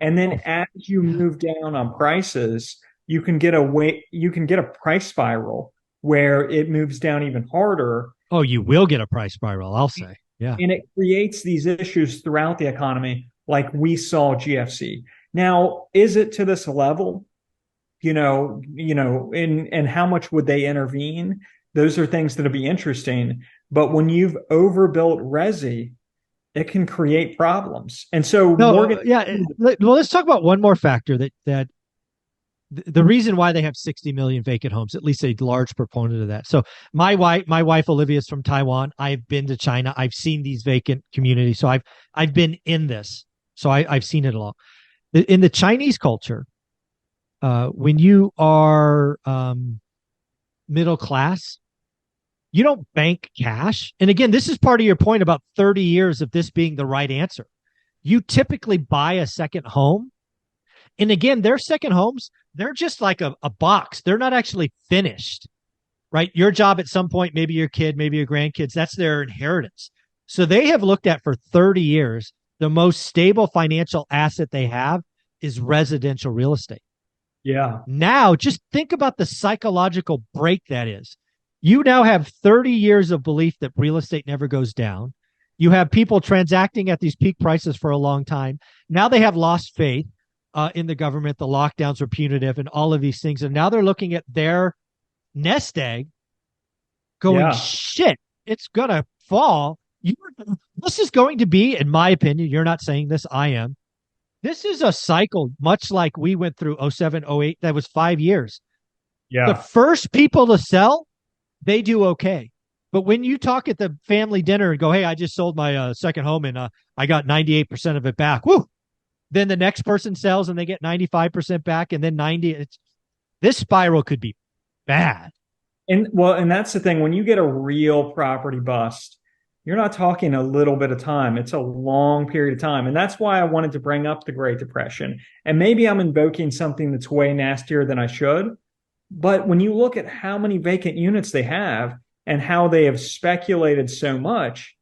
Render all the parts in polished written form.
And then Oh, as you move down on prices, you can get a price spiral where it moves down even harder, oh, you will get a price spiral, I'll say. Yeah. and it creates these issues throughout the economy like we saw GFC. Now, is it to this level? And how much would they intervene? Those are things that'll be interesting. But when you've overbuilt resi, it can create problems. And so No, Morgan, yeah. Well, let's talk about one more factor that the reason why they have 60 million vacant homes, at least a large proponent of that. So my wife Olivia is from Taiwan. I've been to China. I've seen these vacant communities. So I've been in this. So I've seen it all. In the Chinese culture, when you are middle class, you don't bank cash. And again, this is part of your point about 30 years of this being the right answer. You typically buy a second home. And again, their second homes, they're just like a box. They're not actually finished, right? Your job at some point, maybe your kid, maybe your grandkids, that's their inheritance. So they have looked at for 30 years, the most stable financial asset they have is residential real estate. yeah, Now, just think about the psychological break that is. You now have 30 years of belief that real estate never goes down. You have people transacting at these peak prices for a long time. Now they have lost faith in the government. The lockdowns were punitive and all of these things. And now they're looking at their nest egg going, yeah. shit, it's going to fall. This is going to be, in my opinion, you're not saying this, I am. This is a cycle, much like we went through '07, '08. That was 5 years. The Yeah. first people to sell, they do okay. But when you talk at the family dinner and go, hey, I just sold my second home and I got 98% of it back. Woo. Then the next person sells and they get 95% back and then 90. This spiral could be bad. And that's the thing. When you get a real property bust, you're not talking a little bit of time. It's a long period of time. And that's why I wanted to bring up the Great Depression. And maybe I'm invoking something that's way nastier than I should. But when you look at how many vacant units they have and how they have speculated so much,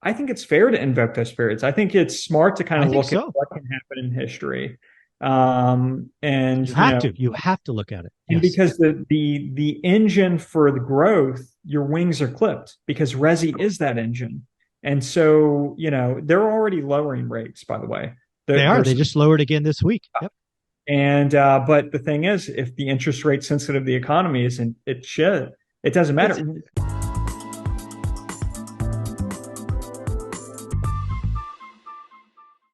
I think it's fair to invoke those periods. I think it's smart to kind I of think look at so. what can happen in history. Um, and You you have know, to. You have to look at it. and Yes. because the engine for the growth, your wings are clipped because Resi is that engine. And so, they're already lowering rates, by the way. They are. They There's just lowered again this week. Yep. and but the thing is, if the interest rate sensitive of the economy isn't, it should. It doesn't It's matter.